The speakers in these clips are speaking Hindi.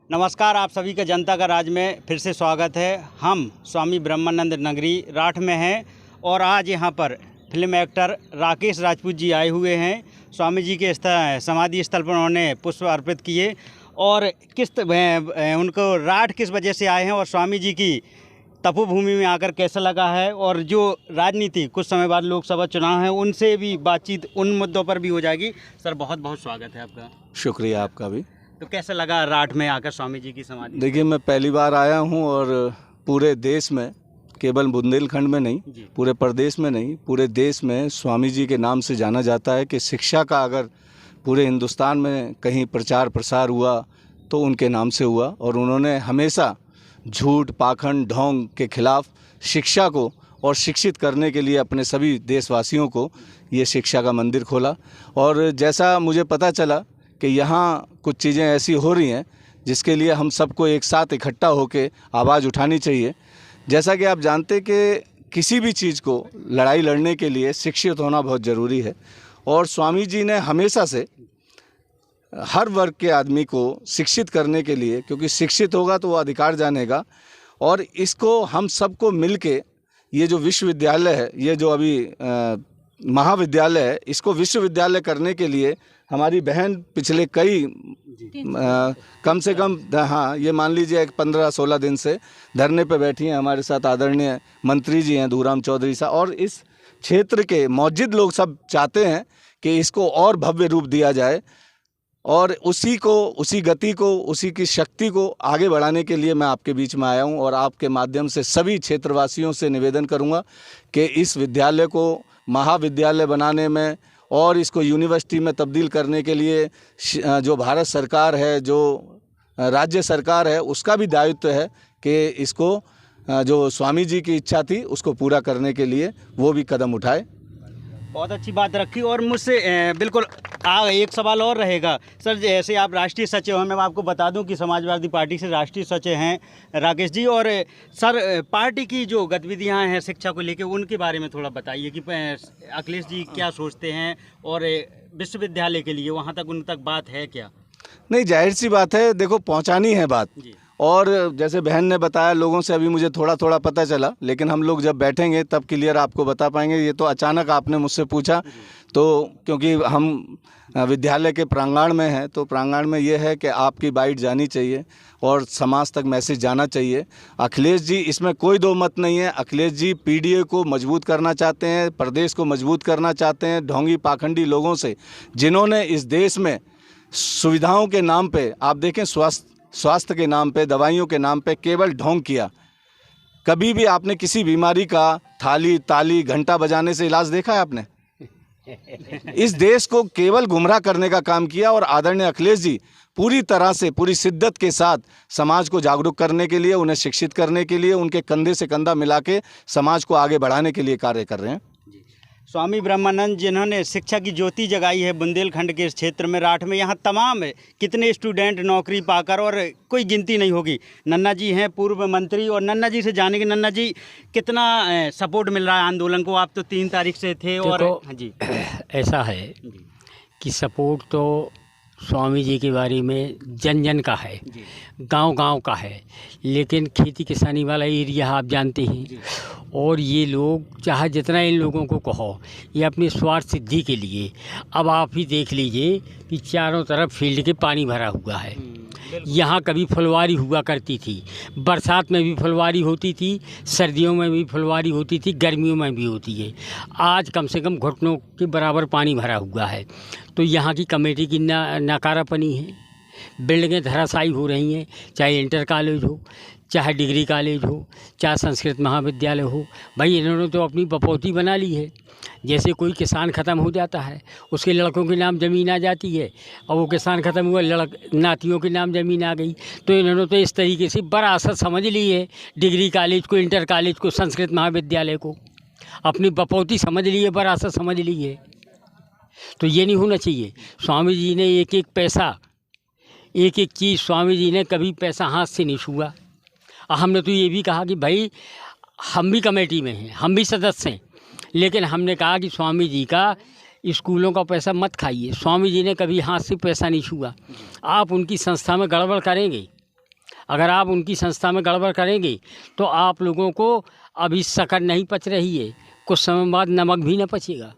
नमस्कार, आप सभी का जनता का राज में फिर से स्वागत है। हम स्वामी ब्रह्मानंद नगरी राठ में हैं और आज यहाँ पर फिल्म एक्टर राकेश राजपूत जी आए हुए हैं। स्वामी जी के समाधि स्थल पर उन्होंने पुष्प अर्पित किए और उनको राठ किस वजह से आए हैं और स्वामी जी की तपोभूमि में आकर कैसा लगा है, और जो राजनीति कुछ समय बाद लोकसभा चुनाव है उनसे भी बातचीत उन मुद्दों पर भी हो जाएगी। सर, बहुत बहुत स्वागत है आपका। शुक्रिया आपका भी। तो कैसा लगा राठ में आकर स्वामी जी की समाधि? देखिए, मैं पहली बार आया हूं और पूरे देश में, केवल बुंदेलखंड में नहीं, पूरे प्रदेश में नहीं, पूरे देश में स्वामी जी के नाम से जाना जाता है कि शिक्षा का अगर पूरे हिंदुस्तान में कहीं प्रचार प्रसार हुआ तो उनके नाम से हुआ। और उन्होंने हमेशा झूठ, पाखंड, ढोंग के खिलाफ शिक्षा को और शिक्षित करने के लिए अपने सभी देशवासियों को ये शिक्षा का मंदिर खोला। और जैसा मुझे पता चला कि यहाँ कुछ चीज़ें ऐसी हो रही हैं जिसके लिए हम सबको एक साथ इकट्ठा होकर आवाज़ उठानी चाहिए। जैसा कि आप जानते कि किसी भी चीज़ को लड़ाई लड़ने के लिए शिक्षित होना बहुत ज़रूरी है, और स्वामी जी ने हमेशा से हर वर्ग के आदमी को शिक्षित करने के लिए, क्योंकि शिक्षित होगा तो वो अधिकार जानेगा, और इसको हम सबको मिलके ये जो विश्वविद्यालय है, ये जो अभी महाविद्यालय है, इसको विश्वविद्यालय करने के लिए हमारी बहन पिछले कई कम से कम ये मान लीजिए 15-16 दिन से धरने पे बैठी हैं। हमारे साथ आदरणीय मंत्री जी हैं धूराम चौधरी साहब, और इस क्षेत्र के मौजूद लोग सब चाहते हैं कि इसको और भव्य रूप दिया जाए, और उसी गति को, उसी की शक्ति को आगे बढ़ाने के लिए मैं आपके बीच में आया हूं। और आपके माध्यम से सभी क्षेत्रवासियों से निवेदन करूंगा कि इस विद्यालय को महाविद्यालय बनाने में और इसको यूनिवर्सिटी में तब्दील करने के लिए जो भारत सरकार है, जो राज्य सरकार है, उसका भी दायित्व है कि इसको जो स्वामी जी की इच्छा थी उसको पूरा करने के लिए वो भी कदम उठाए। बहुत अच्छी बात रखी। और मुझसे बिल्कुल एक सवाल और रहेगा। सर, जैसे आप राष्ट्रीय सचिव हैं, मैं आपको बता दूं कि समाजवादी पार्टी से राष्ट्रीय सचिव हैं राकेश जी, और सर पार्टी की जो गतिविधियां हैं शिक्षा को लेकर उनके बारे में थोड़ा बताइए कि अखिलेश जी क्या सोचते हैं, और विश्वविद्यालय के लिए वहां तक उन तक बात है क्या? नहीं, जाहिर सी बात है, देखो पहुँचानी है बात। और जैसे बहन ने बताया, लोगों से अभी मुझे थोड़ा थोड़ा पता चला, लेकिन हम लोग जब बैठेंगे तब क्लियर आपको बता पाएंगे। ये तो अचानक आपने मुझसे पूछा, तो क्योंकि हम विद्यालय के प्रांगण में हैं, तो प्रांगण में ये है कि आपकी बाइट जानी चाहिए और समाज तक मैसेज जाना चाहिए। अखिलेश जी, इसमें कोई दो मत नहीं है, अखिलेश जी पीडीए को मजबूत करना चाहते हैं, प्रदेश को मजबूत करना चाहते हैं। ढोंगी पाखंडी लोगों से, जिन्होंने इस देश में सुविधाओं के नाम पर, आप देखें स्वास्थ्य के नाम पे, दवाइयों के नाम पे केवल ढोंग किया। कभी भी आपने किसी बीमारी का थाली, ताली, घंटा बजाने से इलाज देखा है आपने? इस देश को केवल गुमराह करने का काम किया। और आदरणीय अखिलेश जी पूरी तरह से, पूरी शिद्दत के साथ समाज को जागरूक करने के लिए, उन्हें शिक्षित करने के लिए, उनके कंधे से कंधा मिला के समाज को आगे बढ़ाने के लिए कार्य कर रहे हैं। स्वामी ब्रह्मानंद जिन्होंने शिक्षा की ज्योति जगाई है बुंदेलखंड के इस क्षेत्र में, राठ में, यहाँ तमाम कितने स्टूडेंट नौकरी पाकर, और कोई गिनती नहीं होगी। नन्ना जी हैं पूर्व मंत्री, और नन्ना जी से जानेंगे, नन्ना जी कितना सपोर्ट मिल रहा है आंदोलन को? आप तो 3 तारीख से थे। और हाँ जी, ऐसा है कि सपोर्ट तो स्वामी जी के बारे में जन जन का है, गांव-गांव का है, लेकिन खेती किसानी वाला एरिया आप जानते हैं। और ये लोग चाहे जितना इन लोगों को कहो, ये अपनी स्वार्थ सिद्धि के लिए, अब आप ही देख लीजिए कि चारों तरफ फील्ड के पानी भरा हुआ है। यहाँ कभी फुलवारी हुआ करती थी, बरसात में भी फुलवारी होती थी, सर्दियों में भी फुलवारी होती थी, गर्मियों में भी होती है। आज कम से कम घुटनों के बराबर पानी भरा हुआ है। तो यहाँ की कमेटी की नाकारापनी है। बिल्डिंगें धराशायी हो रही हैं, चाहे इंटर कॉलेज हो, चाहे डिग्री कॉलेज हो, चाहे संस्कृत महाविद्यालय हो। भाई, इन्होंने तो अपनी बपौती बना ली है। जैसे कोई किसान ख़त्म हो जाता है, उसके लड़कों के नाम ज़मीन आ जाती है, और वो किसान ख़त्म हुआ, नातियों के नाम ज़मीन आ गई। तो इन्होंने तो इस तरीके से विरासत समझ ली है, डिग्री कॉलेज को, इंटर कॉलेज को, संस्कृत महाविद्यालय को अपनी बपौती समझ ली है, विरासत समझ ली है। तो ये नहीं होना चाहिए। स्वामी जी ने एक एक पैसा, एक एक चीज़, स्वामी जी ने कभी पैसा हाथ से नहीं छुआ। हमने तो ये भी कहा कि भाई, हम भी कमेटी में हैं, हम भी सदस्य हैं, लेकिन हमने कहा कि स्वामी जी का स्कूलों का पैसा मत खाइए। स्वामी जी ने कभी हाथ से पैसा नहीं छुआ। आप उनकी संस्था में गड़बड़ करेंगे अगर आप उनकी संस्था में गड़बड़ करेंगे तो आप लोगों को अभी शक्कर नहीं पच रही है, कुछ समय बाद नमक भी न पचेगा,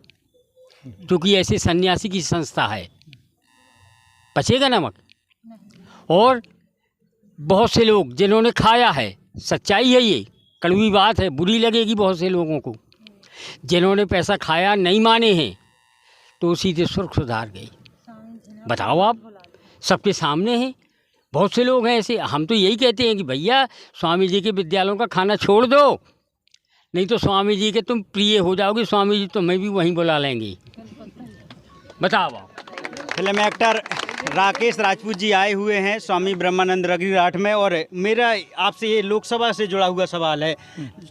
क्योंकि ऐसे सन्यासी की संस्था है, पचेगा नमक। और बहुत से लोग जिन्होंने खाया है, सच्चाई है, ये कड़वी बात है, बुरी लगेगी बहुत से लोगों को, जिन्होंने पैसा खाया नहीं माने हैं तो सीधे सुर्ख सुधार गए। बताओ आप, सबके सामने है, बहुत से लोग हैं ऐसे। हम तो यही कहते हैं कि भैया स्वामी जी के विद्यालयों का खाना छोड़ दो, नहीं तो स्वामी जी के तुम प्रिय हो जाओगे, स्वामी जी तुम्हें भी वहीं बुला लेंगे। बताओ आप। फिल्म एक्टर राकेश राजपूत जी आए हुए हैं स्वामी ब्रह्मानंद नगरी राठ में, और मेरा आपसे ये लोकसभा से जुड़ा हुआ सवाल है।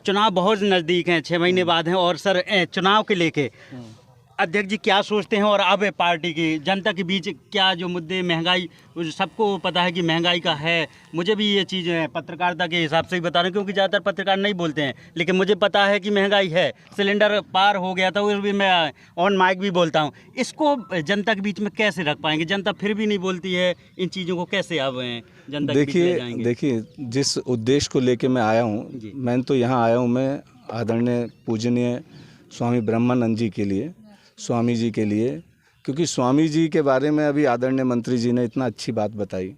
चुनाव बहुत नज़दीक हैं, 6 महीने बाद हैं, और सर चुनाव के लेके अध्यक्ष जी क्या सोचते हैं, और अब पार्टी की जनता के बीच क्या जो मुद्दे, महंगाई, सबको पता है कि महंगाई का है, मुझे भी ये चीज़ पत्रकारिता के हिसाब से ही बता रहे हैं, क्योंकि ज़्यादातर पत्रकार नहीं बोलते हैं, लेकिन मुझे पता है कि महंगाई है, सिलेंडर पार हो गया था, उस भी मैं ऑन माइक भी बोलता हूँ। इसको जनता के बीच में कैसे रख पाएंगे? जनता फिर भी नहीं बोलती है, इन चीज़ों को कैसे अब जनता के बीच ले जाएंगे? देखिए, जिस उद्देश्य को लेके मैं आया हूँ, मैं तो यहाँ आया हूँ, मैं आदरणीय पूजनीय स्वामी ब्रह्मानंद जी के लिए, स्वामी जी के लिए, क्योंकि स्वामी जी के बारे में अभी आदरणीय मंत्री जी ने इतना अच्छी बात बताई,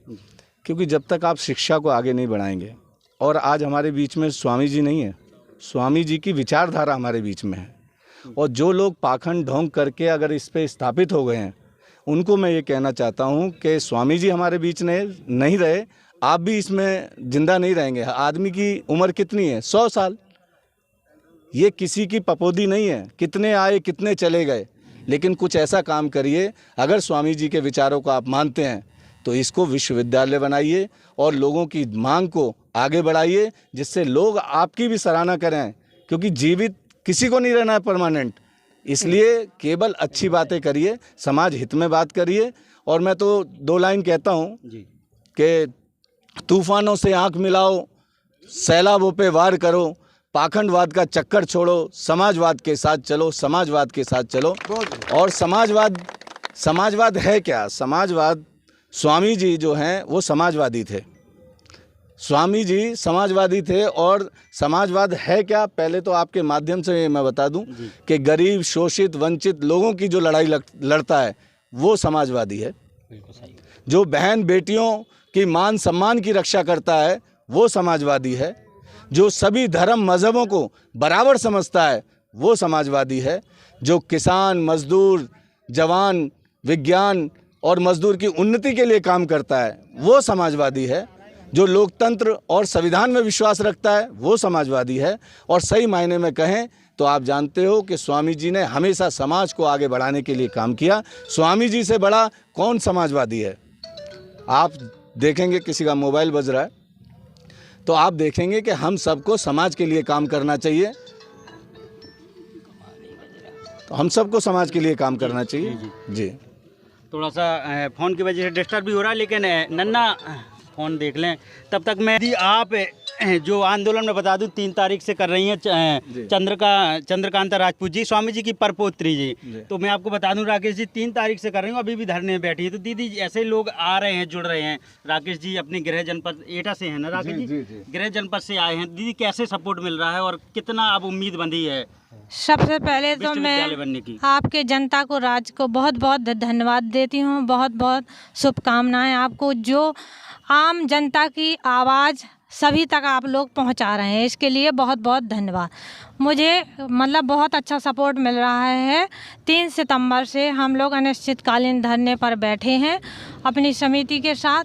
क्योंकि जब तक आप शिक्षा को आगे नहीं बढ़ाएंगे, और आज हमारे बीच में स्वामी जी नहीं है, स्वामी जी की विचारधारा हमारे बीच में है, और जो लोग पाखंड ढोंग करके अगर इस पे स्थापित हो गए हैं, उनको मैं ये कहना चाहता हूँ कि स्वामी जी हमारे बीच में नहीं रहे, आप भी इसमें जिंदा नहीं रहेंगे। आदमी की उम्र कितनी है? 100 साल। ये किसी की पपोदी नहीं है, कितने आए कितने चले गए, लेकिन कुछ ऐसा काम करिए। अगर स्वामी जी के विचारों को आप मानते हैं तो इसको विश्वविद्यालय बनाइए और लोगों की मांग को आगे बढ़ाइए, जिससे लोग आपकी भी सराहना करें, क्योंकि जीवित किसी को नहीं रहना है परमानेंट। इसलिए केवल अच्छी बातें करिए, समाज हित में बात करिए। और मैं तो 2 लाइन कहता हूँ कि तूफानों से आंख मिलाओ, सैलाबों पे वार करो, पाखंडवाद का चक्कर छोड़ो, समाजवाद के साथ चलो, समाजवाद के साथ चलो। और समाजवाद है क्या? समाजवाद, स्वामी जी जो हैं वो समाजवादी थे, स्वामी जी समाजवादी थे। और समाजवाद है क्या? पहले तो आपके माध्यम से मैं बता दूं कि गरीब, शोषित, वंचित लोगों की जो लड़ाई लड़ता है वो समाजवादी है। जो बहन बेटियों की मान सम्मान की रक्षा करता है वो समाजवादी है। जो सभी धर्म मज़हबों को बराबर समझता है वो समाजवादी है। जो किसान, मजदूर, जवान, विज्ञान और मजदूर की उन्नति के लिए काम करता है वो समाजवादी है। जो लोकतंत्र और संविधान में विश्वास रखता है वो समाजवादी है। और सही मायने में कहें तो आप जानते हो कि स्वामी जी ने हमेशा समाज को आगे बढ़ाने के लिए काम किया। स्वामी जी से बड़ा कौन समाजवादी है? आप देखेंगे किसी का मोबाइल बज रहा है तो आप देखेंगे कि हम सबको समाज के लिए काम करना चाहिए, तो हम सबको समाज के लिए काम करना चाहिए। जी थोड़ा सा फ़ोन की वजह से डिस्टर्ब भी हो रहा है, लेकिन नन्ना फ़ोन देख लें तब तक। मैं यदि आप जो आंदोलन में बता दूं 3 तारीख से कर रही हैं चंद्रकांता राजपूत जी, स्वामी जी की परपोत्री जी, तो मैं आपको बता दूं राकेश जी 3 तारीख से कर रही हूँ, अभी भी धरने में बैठी है। तो दीदी ऐसे लोग आ रहे हैं, जुड़ रहे हैं। राकेश जी अपने गृह जनपद एटा से हैं ना राकेश जी? गृह जनपद से आए हैं। दीदी कैसे सपोर्ट मिल रहा है और कितना अब उम्मीद बंधी है? सबसे पहले तो मैं आपके जनता को, राज्य को बहुत बहुत धन्यवाद देती हूँ, बहुत बहुत शुभकामनाएं आपको। जो आम जनता की आवाज़ सभी तक आप लोग पहुंचा रहे हैं, इसके लिए बहुत बहुत धन्यवाद। मुझे मतलब बहुत अच्छा सपोर्ट मिल रहा है। 3 सितंबर से हम लोग अनिश्चितकालीन धरने पर बैठे हैं अपनी समिति के साथ।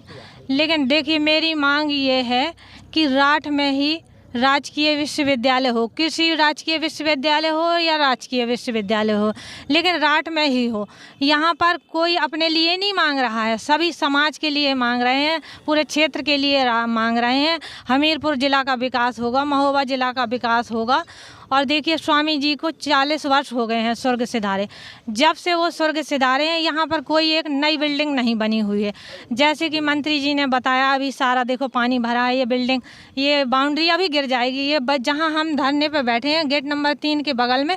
लेकिन देखिए, मेरी मांग ये है कि राठ में ही राजकीय विश्वविद्यालय हो, किसी राजकीय विश्वविद्यालय हो या राजकीय विश्वविद्यालय हो, लेकिन राठ में ही हो। यहाँ पर कोई अपने लिए नहीं मांग रहा है, सभी समाज के लिए मांग रहे हैं, पूरे क्षेत्र के लिए मांग रहे हैं। हमीरपुर ज़िला का विकास होगा, महोबा ज़िला का विकास होगा। और देखिए, स्वामी जी को 40 वर्ष हो गए हैं स्वर्ग सिधारे। जब से वो स्वर्ग सिधारे हैं, यहाँ पर कोई एक नई बिल्डिंग नहीं बनी हुई है। जैसे कि मंत्री जी ने बताया, अभी सारा देखो पानी भरा है, ये बिल्डिंग, ये बाउंड्री अभी गिर जाएगी। ये जहाँ हम धरने पे बैठे हैं गेट नंबर 3 के बगल में,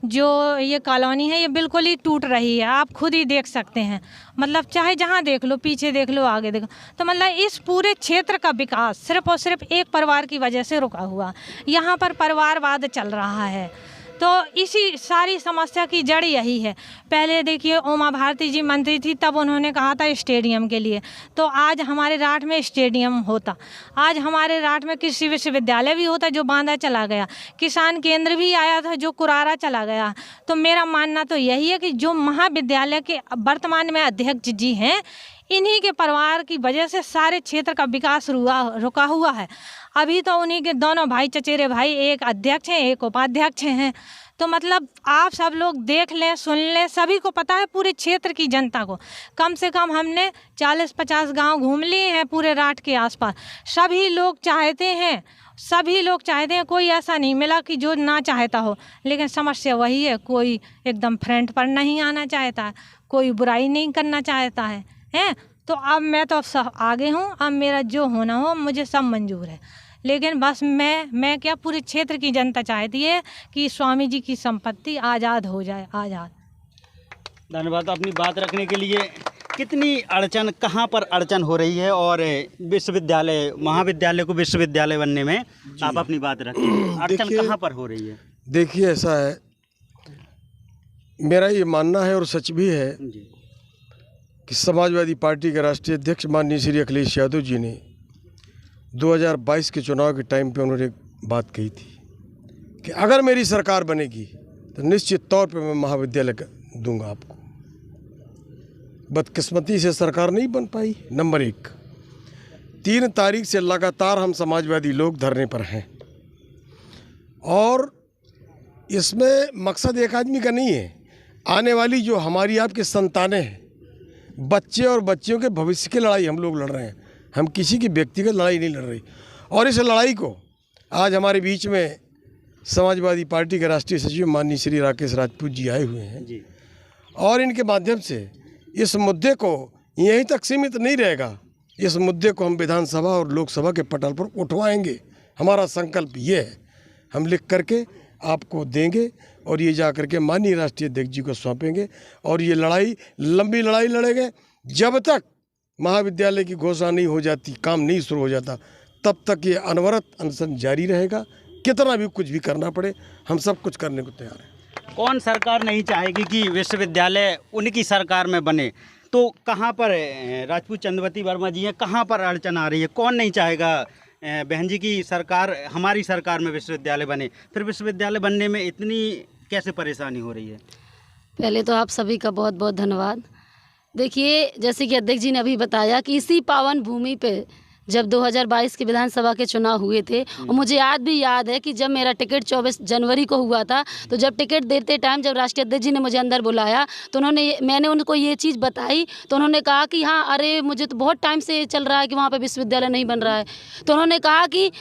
जो ये कॉलोनी है ये बिल्कुल ही टूट रही है, आप खुद ही देख सकते हैं। मतलब चाहे जहाँ देख लो, पीछे देख लो, आगे देखो, तो मतलब इस पूरे क्षेत्र का विकास सिर्फ और सिर्फ एक परिवार की वजह से रुका हुआ। यहाँ पर परिवारवाद चल रहा है, तो इसी सारी समस्या की जड़ यही है। पहले देखिए उमा भारती जी मंत्री थी, तब उन्होंने कहा था स्टेडियम के लिए, तो आज हमारे राठ में स्टेडियम होता, आज हमारे राठ में कृषि विश्वविद्यालय भी होता जो बांधा चला गया, किसान केंद्र भी आया था जो कुरारा चला गया। तो मेरा मानना तो यही है कि जो महाविद्यालय के वर्तमान में अध्यक्ष जी हैं, इन्हीं के परिवार की वजह से सारे क्षेत्र का विकास रुका हुआ है। अभी तो उन्हीं के दोनों भाई, चचेरे भाई, एक अध्यक्ष हैं एक उपाध्यक्ष हैं। तो मतलब आप सब लोग देख लें, सुन लें, सभी को पता है, पूरे क्षेत्र की जनता को। कम से कम हमने 40-50 गांव घूम लिए हैं पूरे राठ के आसपास। सभी लोग चाहते हैं, कोई ऐसा नहीं मिला कि जो ना चाहता हो। लेकिन समस्या वही है, कोई एकदम फ्रंट पर नहीं आना चाहता है, कोई बुराई नहीं करना चाहता है, हैं। तो अब मैं तो सब आगे हूँ, अब मेरा जो होना हो मुझे सब मंजूर है। लेकिन बस मैं क्या, पूरे क्षेत्र की जनता चाहती है कि स्वामी जी की संपत्ति आज़ाद हो जाए, आज़ाद। धन्यवाद अपनी बात रखने के लिए। कितनी अड़चन, कहाँ पर अड़चन हो रही है और विश्वविद्यालय, महाविद्यालय को विश्वविद्यालय बनने में आप अपनी बात रखें, अड़चन कहाँ पर हो रही है? देखिए ऐसा है, मेरा ये मानना है और सच भी है कि समाजवादी पार्टी के राष्ट्रीय अध्यक्ष माननीय श्री अखिलेश यादव जी ने 2022 के चुनाव के टाइम पे उन्होंने एक बात कही थी कि अगर मेरी सरकार बनेगी तो निश्चित तौर पे मैं महाविद्यालय दूंगा आपको। बदकिस्मती से सरकार नहीं बन पाई। नंबर 1, 3 तारीख से लगातार हम समाजवादी लोग धरने पर हैं और इसमें मकसद एक आदमी का नहीं है। आने वाली जो हमारी आपकी संतानें हैं, बच्चे और बच्चियों के भविष्य की लड़ाई हम लोग लड़ रहे हैं, हम किसी की व्यक्तिगत लड़ाई नहीं लड़ रही। और इस लड़ाई को आज हमारे बीच में समाजवादी पार्टी के राष्ट्रीय सचिव माननीय श्री राकेश राजपूत जी आए हुए हैं जी। और इनके माध्यम से इस मुद्दे को यहीं तक सीमित नहीं रहेगा, इस मुद्दे को हम विधानसभा और लोकसभा के पटल पर उठवाएंगे। हमारा संकल्प ये है, हम लिख करके आपको देंगे और ये जा करके माननीय राष्ट्रीय अध्यक्ष जी को सौंपेंगे और ये लड़ाई लंबी लड़ाई लड़ेंगे। जब तक महाविद्यालय की घोषणा नहीं हो जाती, काम नहीं शुरू हो जाता, तब तक ये अनवरत अनशन जारी रहेगा। कितना भी कुछ भी करना पड़े, हम सब कुछ करने को तैयार हैं। कौन सरकार नहीं चाहेगी कि विश्वविद्यालय उनकी सरकार में बने? तो कहाँ पर राजपूत चंद्रवती वर्मा जी हैं, कहाँ पर अड़चन आ रही है? कौन नहीं चाहेगा बहन जी की सरकार, हमारी सरकार में विश्वविद्यालय बने? फिर विश्वविद्यालय बनने में इतनी कैसे परेशानी हो रही है? पहले तो आप सभी का बहुत बहुत धन्यवाद। देखिए, जैसे कि अध्यक्ष जी ने अभी बताया कि इसी पावन भूमि पे जब 2022 के विधानसभा के चुनाव हुए थे, और मुझे आज भी याद है कि जब मेरा टिकट 24 जनवरी को हुआ था, तो जब टिकट देते टाइम जब राष्ट्रीय अध्यक्ष जी ने मुझे अंदर बुलाया तो मैंने उनको ये चीज़ बताई, तो उन्होंने कहा कि हाँ, अरे मुझे तो बहुत टाइम से चल रहा है कि वहाँ पे विश्वविद्यालय नहीं बन रहा है। तो उन्होंने कहा कि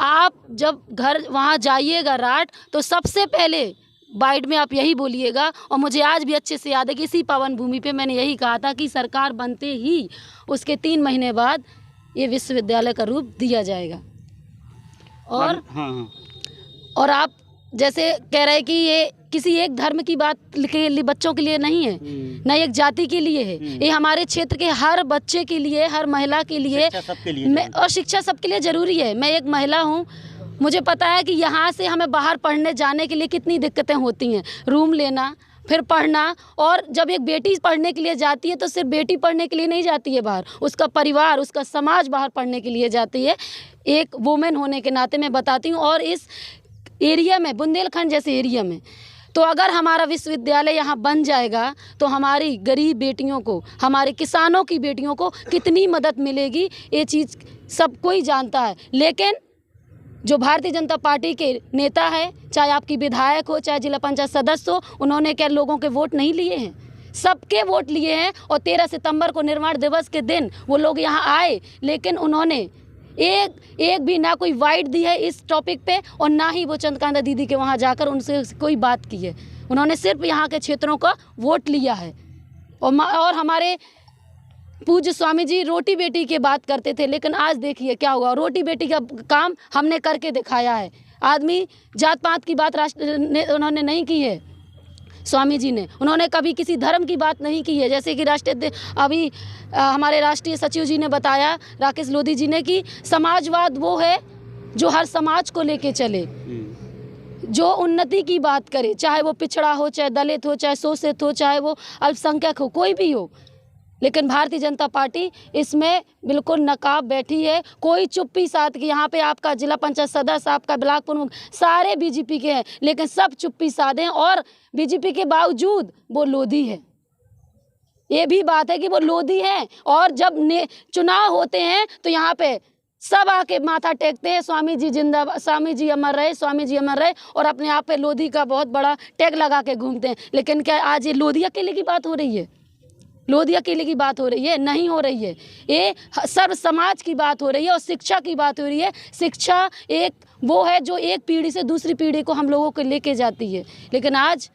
आप जब घर वहाँ जाइएगा राठ, तो सबसे पहले बाइट में आप यही बोलिएगा। और मुझे आज भी अच्छे से याद है कि इसी पावन भूमि पे मैंने यही कहा था कि सरकार बनते ही उसके 3 महीने बाद ये विश्वविद्यालय का रूप दिया जाएगा। और और आप जैसे कह रहे हैं कि ये किसी एक धर्म की बात के लिए, बच्चों के लिए नहीं है, न एक जाति के लिए है, ये हमारे क्षेत्र के हर बच्चे के लिए, हर महिला के लिए, और शिक्षा सबके लिए ज़रूरी है। मैं एक महिला हूँ, मुझे पता है कि यहाँ से हमें बाहर पढ़ने जाने के लिए कितनी दिक्कतें होती हैं, रूम लेना, फिर पढ़ना। और जब एक बेटी पढ़ने के लिए जाती है तो सिर्फ बेटी पढ़ने के लिए नहीं जाती है बाहर, उसका परिवार, उसका समाज बाहर पढ़ने के लिए जाती है। एक वुमेन होने के नाते मैं बताती हूँ। और इस एरिया में, बुंदेलखंड जैसे एरिया में, तो अगर हमारा विश्वविद्यालय यहाँ बन जाएगा तो हमारी गरीब बेटियों को, हमारे किसानों की बेटियों को कितनी मदद मिलेगी, ये चीज़ सब कोई जानता है। लेकिन जो भारतीय जनता पार्टी के नेता है, चाहे आपकी विधायक हो, चाहे जिला पंचायत सदस्य हो, उन्होंने क्या लोगों के वोट नहीं लिए हैं? सबके वोट लिए हैं। और 13 सितंबर को निर्माण दिवस के दिन वो लोग यहाँ आए, लेकिन उन्होंने एक भी ना कोई वाइट दी है इस टॉपिक पे, और ना ही वो चंद्रकांता दीदी के वहाँ जाकर उनसे कोई बात की है। उन्होंने सिर्फ यहाँ के क्षेत्रों का वोट लिया है। और हमारे पूज्य स्वामी जी रोटी बेटी की बात करते थे, लेकिन आज देखिए क्या हुआ। रोटी बेटी का काम हमने करके दिखाया है। आदमी जात पात की बात उन्होंने नहीं की है, स्वामी जी ने। उन्होंने कभी किसी धर्म की बात नहीं की है, जैसे कि अभी हमारे राष्ट्रीय सचिव जी ने बताया, राकेश लोधी जी ने, कि समाजवाद वो है जो हर समाज को लेके चले, जो उन्नति की बात करे, चाहे वो पिछड़ा हो, चाहे दलित हो, चाहे शोषित हो, चाहे वो अल्पसंख्यक हो, कोई भी हो। लेकिन भारतीय जनता पार्टी इसमें बिल्कुल नकाब बैठी है। कोई चुप्पी साध के, यहाँ पे आपका जिला पंचायत सदस्य, आपका ब्लॉक प्रमुख सारे बीजेपी के हैं, लेकिन सब चुप्पी साधे और बीजेपी के बावजूद वो लोधी है। ये भी बात है कि वो लोधी हैं, और जब चुनाव होते हैं तो यहाँ पे सब आके माथा टेकते हैं, स्वामी जी जिंदाबाद, स्वामी जी अमर रहे, स्वामी जी अमर रहे, और अपने आप पे लोधी का बहुत बड़ा टैग लगा के घूमते हैं। लेकिन क्या आज ये लोधी अकेले की बात हो रही है? लोधी अकेले की बात हो रही है? नहीं हो रही है। ये सर्व समाज की बात हो रही है और शिक्षा की बात हो रही है। शिक्षा एक वो है जो एक पीढ़ी से दूसरी पीढ़ी को हम लोगों को लेके जाती है। लेकिन आज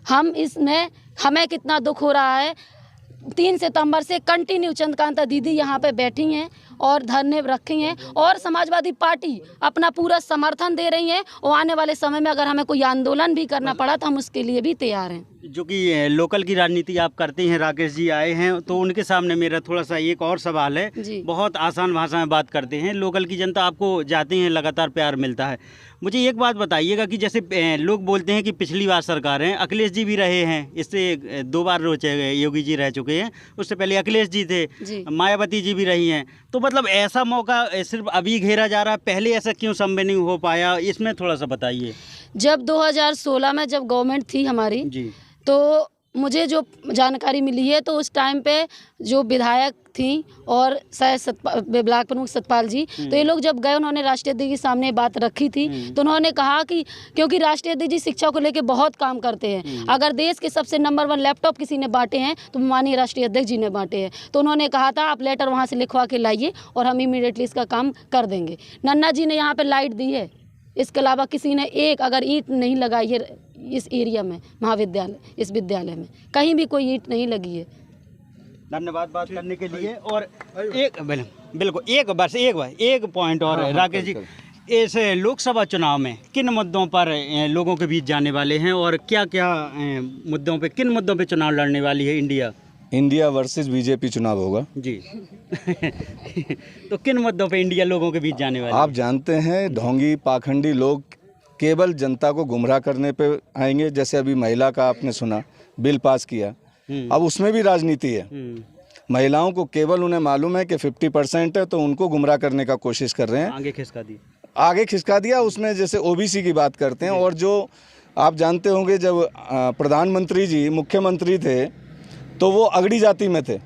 हमें कितना दुख हो रहा है। 3 सितंबर से कंटिन्यू चंद्रकांता दीदी यहाँ पे बैठी हैं और धरने रखी हैं, और समाजवादी पार्टी अपना पूरा समर्थन दे रही है, और आने वाले समय में अगर हमें कोई आंदोलन भी करना पड़ा तो हम उसके लिए भी तैयार हैं। जो कि लोकल की राजनीति आप करते हैं, राकेश जी आए हैं, तो उनके सामने मेरा थोड़ा सा एक और सवाल है। बहुत आसान भाषा में बात करते हैं, लोकल की जनता आपको जाते हैं, लगातार प्यार मिलता है। मुझे एक बात बताइएगा कि जैसे लोग बोलते हैं कि पिछली बार सरकार है, अखिलेश जी भी रहे हैं, इससे 2 बार योगी जी रह चुके हैं, उससे पहले अखिलेश जी थे, मायावती जी भी रही हैं, तो मतलब ऐसा मौका सिर्फ अभी घेरा जा रहा है, पहले ऐसा क्यों संभव नहीं हो पाया, इसमें थोड़ा सा बताइए। जब 2016 में जब गवर्नमेंट थी हमारी जी, तो मुझे जो जानकारी मिली है तो उस टाइम पे जो विधायक थी और शायद ब्लॉक प्रमुख सतपाल जी, तो ये लोग जब गए, उन्होंने राष्ट्रीय अध्यक्ष के सामने बात रखी थी, तो उन्होंने कहा कि क्योंकि राष्ट्रीय अध्यक्ष जी शिक्षा को लेके बहुत काम करते हैं, अगर देश के सबसे नंबर 1 लैपटॉप किसी ने बांटे हैं तो माननीय राष्ट्रीय अध्यक्ष जी ने बांटे हैं। तो उन्होंने कहा था आप लेटर वहाँ से लिखवा के लाइए और हम इमीडिएटली इसका काम कर देंगे। नन्ना जी ने यहाँ पर लाइट दी है, इसके अलावा किसी ने एक अगर ईंट नहीं लगाई है इस एरिया में, महाविद्यालय, इस विद्यालय में कहीं भी कोई ईंट नहीं लगी है। धन्यवाद बात करने के लिए। और एक बिल्कुल एक पॉइंट और राकेश जी, इस लोकसभा चुनाव में किन मुद्दों पर लोगों के बीच जाने वाले हैं और क्या क्या मुद्दों पे, किन मुद्दों पे चुनाव लड़ने वाली है इंडिया वर्सेस बीजेपी चुनाव होगा जी। तो किन मुद्दों पे इंडिया लोगों के बीच जाने वाले? आप जानते हैं ढोंगी पाखंडी लोग केवल जनता को गुमराह करने पे आएंगे। जैसे अभी महिला का आपने सुना, बिल पास किया, अब उसमें भी राजनीति है। महिलाओं को केवल उन्हें मालूम है कि 50% है, तो उनको गुमराह करने का कोशिश कर रहे हैं। आगे खिसका दिया उसमें, जैसे ओबीसी की बात करते हैं। और जो आप जानते होंगे, जब प्रधानमंत्री जी मुख्यमंत्री थे तो वो अगड़ी जाति में थे,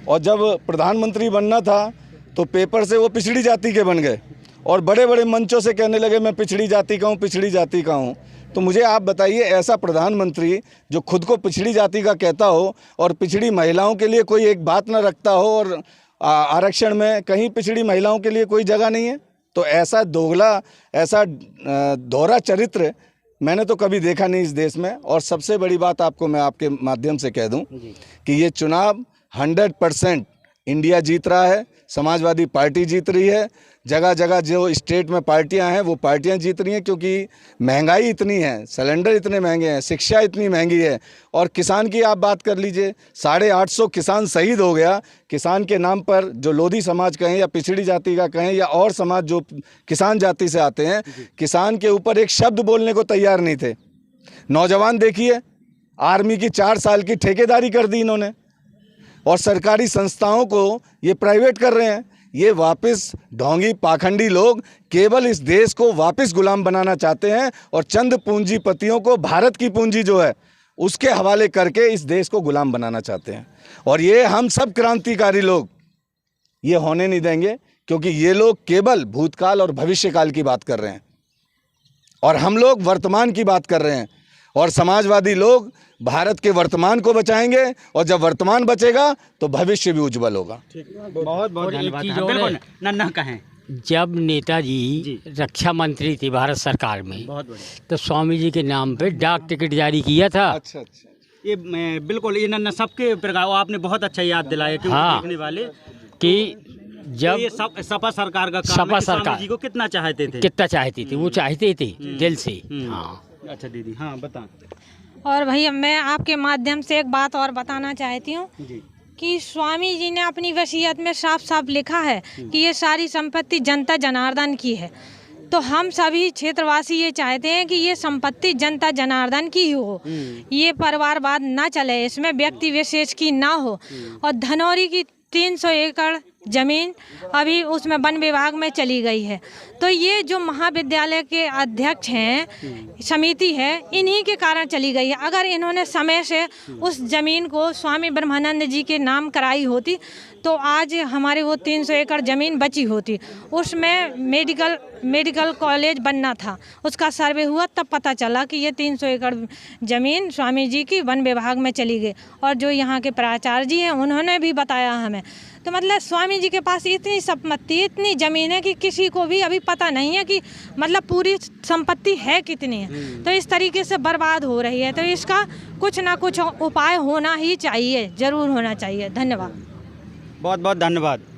और जब प्रधानमंत्री बनना था तो पेपर से वो पिछड़ी जाति के बन गए, और बड़े बड़े मंचों से कहने लगे मैं पिछड़ी जाति का हूँ, पिछड़ी जाति का हूँ। तो मुझे आप बताइए, ऐसा प्रधानमंत्री जो खुद को पिछड़ी जाति का कहता हो और पिछड़ी महिलाओं के लिए कोई एक बात न रखता हो, और आरक्षण में कहीं पिछड़ी महिलाओं के लिए कोई जगह नहीं है, तो ऐसा दोगला, ऐसा दोहरा चरित्र मैंने तो कभी देखा नहीं इस देश में। और सबसे बड़ी बात आपको मैं आपके माध्यम से कह दूं कि ये चुनाव 100% इंडिया जीत रहा है, समाजवादी पार्टी जीत रही है। जगह जगह जो स्टेट में पार्टियां हैं वो पार्टियां जीत रही हैं, क्योंकि महंगाई इतनी है, सिलेंडर इतने महंगे हैं, शिक्षा इतनी महंगी है। और किसान की आप बात कर लीजिए, 850 किसान शहीद हो गया। किसान के नाम पर जो लोधी समाज कहें या पिछड़ी जाति का कहें या और समाज जो किसान जाति से आते हैं, किसान के ऊपर एक शब्द बोलने को तैयार नहीं थे। नौजवान देखिए, आर्मी की 4 साल की ठेकेदारी कर दी इन्होंने, और सरकारी संस्थाओं को ये प्राइवेट कर रहे हैं। ये वापस ढोंगी पाखंडी लोग केवल इस देश को वापस गुलाम बनाना चाहते हैं, और चंद पूंजीपतियों को भारत की पूंजी जो है उसके हवाले करके इस देश को गुलाम बनाना चाहते हैं। और ये हम सब क्रांतिकारी लोग ये होने नहीं देंगे, क्योंकि ये लोग केवल भूतकाल और भविष्यकाल की बात कर रहे हैं, और हम लोग वर्तमान की बात कर रहे हैं। और समाजवादी लोग भारत के वर्तमान को बचाएंगे, और जब वर्तमान बचेगा तो भविष्य भी उज्जवल होगा। बहुत बहुत धन्यवाद। नन्ना कहें, जब नेताजी रक्षा मंत्री थे भारत सरकार में, तो स्वामी जी के नाम पे डाक टिकट जारी किया था। अच्छा, ये बिल्कुल, ये नन्ना सबके प्रकार आपने बहुत अच्छा याद दिलाया कि हाँ, देखने वाले कि जब ये सपा सरकार का काम सपा है, सरकार जी को कितना चाहते थे, वो चाहते थे दिल से। हाँ, अच्छा दीदी, हाँ बता। और भैया मैं आपके माध्यम से एक बात और बताना चाहती हूँ कि स्वामी जी ने अपनी वसीयत में साफ साफ लिखा है कि ये सारी संपत्ति जनता जनार्दन की है। तो हम सभी क्षेत्रवासी ये चाहते हैं कि ये संपत्ति जनता जनार्दन की हो, ये परिवारवाद ना चले, इसमें व्यक्ति विशेष की ना हो। और धनौरी की 300 एकड़ ज़मीन अभी उसमें वन विभाग में चली गई है। तो ये जो महाविद्यालय के अध्यक्ष हैं, समिति है, इन्हीं के कारण चली गई है। अगर इन्होंने समय से उस ज़मीन को स्वामी ब्रह्मानंद जी के नाम कराई होती तो आज हमारे वो 300 एकड़ ज़मीन बची होती। उसमें मेडिकल कॉलेज बनना था, उसका सर्वे हुआ तब पता चला कि ये 300 एकड़ ज़मीन स्वामी जी की वन विभाग में चली गई। और जो यहाँ के प्राचार्य जी हैं उन्होंने भी बताया हमें। तो मतलब स्वामी जी के पास इतनी संपत्ति, इतनी ज़मीन है कि किसी को भी अभी पता नहीं है कि मतलब पूरी संपत्ति है कितनी है। तो इस तरीके से बर्बाद हो रही है। तो इसका कुछ ना कुछ उपाय होना ही चाहिए, ज़रूर होना चाहिए। धन्यवाद। बहुत बहुत धन्यवाद।